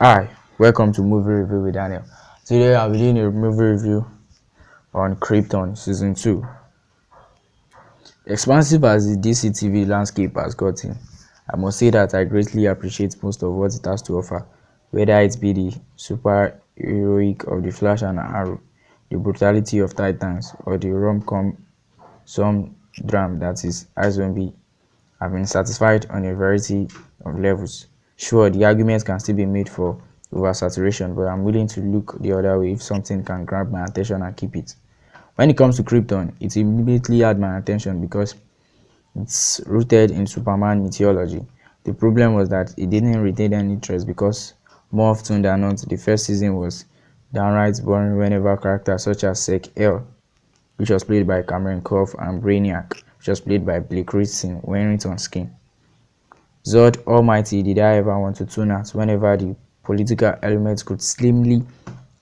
Hi, welcome to Movie Review with Daniel. Today I'll be doing a movie review on Krypton Season 2. Expansive as the DC TV landscape has gotten, I must say that I greatly appreciate most of what it has to offer, whether it be the super heroic of The Flash and Arrow, the brutality of Titans, or the rom-com some drama that is iZombie. I've been satisfied on a variety of levels. Sure, the argument can still be made for oversaturation, but I'm willing to look the other way if something can grab my attention and keep it. When it comes to Krypton, it immediately had my attention because it's rooted in Superman mythology. The problem was that it didn't retain any interest because more often than not, the first season was downright boring whenever characters such as Sek El, which was played by Cameron Crowe, and Brainiac, which was played by Blake Christine, weren't on screen. Zod Almighty did I ever want to tune out whenever the political elements could slimly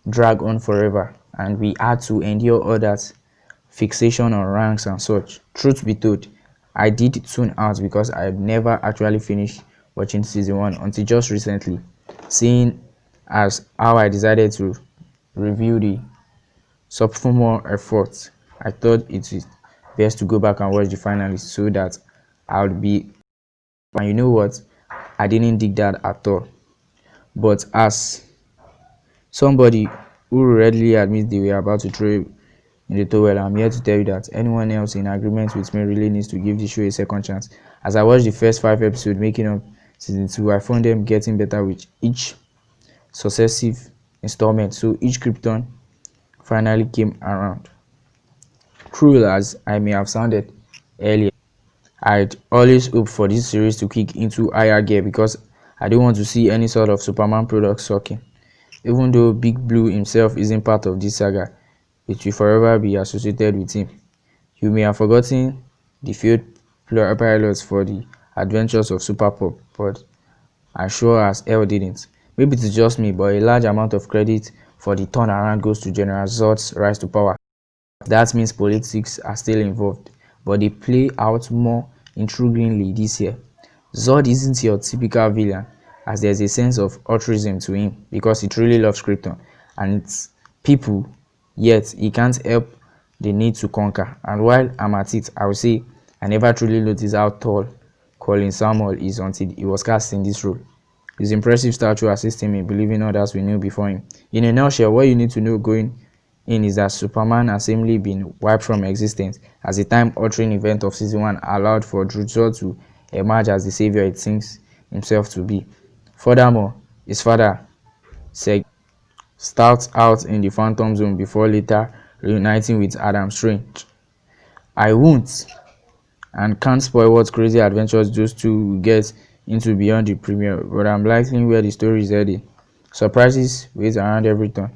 drag on forever and we had to endure all that fixation on ranks and such. Truth be told, I did tune out because I had never actually finished watching season 1 until just recently, seeing as how I decided to review the sophomore effort. I thought it is best to go back and watch the finalists so that I would be, and you know what, I didn't dig that at all. But as somebody who readily admits they were about to throw in the towel, I'm here to tell you that anyone else in agreement with me really needs to give the show a second chance. As I watched the first 5 episodes making up season 2, I found them getting better with each successive installment, so each Krypton finally came around. Cruel as I may have sounded earlier, I'd always hoped for this series to kick into higher gear because I don't want to see any sort of Superman product sucking. Even though Big Blue himself isn't part of this saga, it will forever be associated with him. You may have forgotten the failed pilots for the adventures of Super Pop, but I sure as hell didn't. Maybe it's just me, but a large amount of credit for the turnaround goes to General Zod's rise to power. That means politics are still involved, but they play out more intriguingly this year. Zod isn't your typical villain, as there's a sense of altruism to him because he truly loves Krypton and its people, yet he can't help the need to conquer. And while I'm at it, I will say I never truly noticed how tall Colin Samuel is until he was cast in this role. His impressive stature assists him in believing others we knew before him. In a nutshell, what you need to know going in is that Superman has seemingly been wiped from existence as the time-altering event of season 1 allowed for Zod to emerge as the savior it thinks himself to be. Furthermore, his father, Seg, starts out in the Phantom Zone before later reuniting with Adam Strange. I won't and can't spoil what crazy adventures those two will get into beyond the premiere, but I'm liking where the story is heading. Surprises wait around every turn.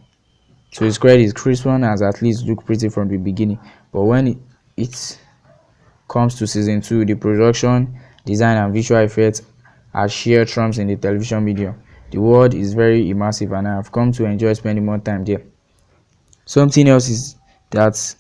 To his credit, Chris One has at least looked pretty from the beginning, but when it comes to season 2, the production, design and visual effects are sheer trumps in the television medium. The world is very immersive and I have come to enjoy spending more time there. Something else is that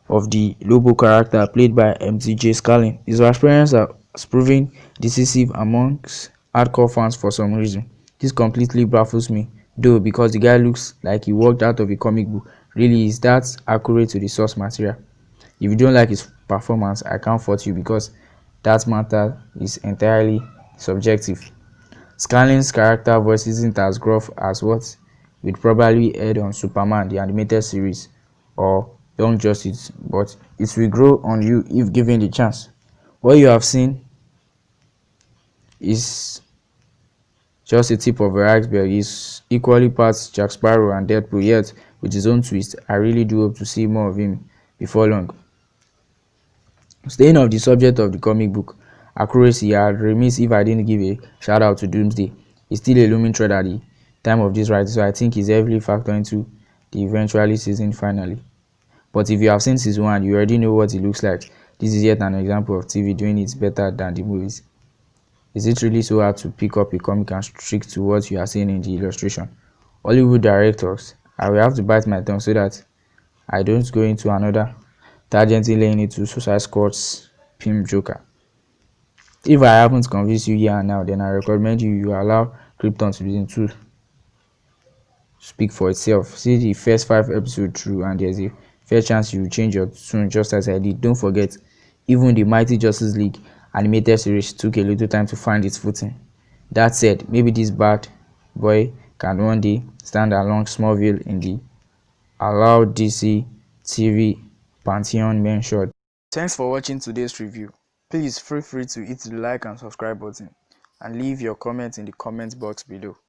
of the Lobo character played by MTJ Scarlin. His appearance has proven decisive amongst hardcore fans for some reason. This completely baffles me, though, because the guy looks like he walked out of a comic book. Really, is that accurate to the source material? If you don't like his performance, I can't fault you because that matter is entirely subjective. Scarlin's character voice isn't as gruff as what we'd probably heard on Superman the animated series or Young Justice, but it will grow on you if given the chance. What you have seen is just a tip of the iceberg. He's equally parts Jack Sparrow and Deadpool, yet with his own twist. I really do hope to see more of him before long. Staying off the subject of the comic book accuracy, I'd remiss if I didn't give a shout out to Doomsday. He's still a looming threat at the time of this writing, so I think he's heavily factored into the eventually season finale. But if you have seen season 1, you already know what it looks like. This is yet an example of TV doing it better than the movies. Is it really so hard to pick up a comic and stick to what you are seeing in the illustration? Hollywood directors, I will have to bite my tongue so that I don't go into another tangentially laying into Suicide Squad's Pimp Joker. If I haven't convinced you here and now, then I recommend you allow Krypton season 2 speak for itself. See the first 5 episodes through, and there's a fair chance you will change your tune just as I did. Don't forget, even the Mighty Justice League animated series took a little time to find its footing. That said, maybe this bad boy can one day stand along Smallville in the allowed DC TV Pantheon mentioned. Thanks for watching today's review. Please feel free to hit the like and subscribe button and leave your comments in the comment box below.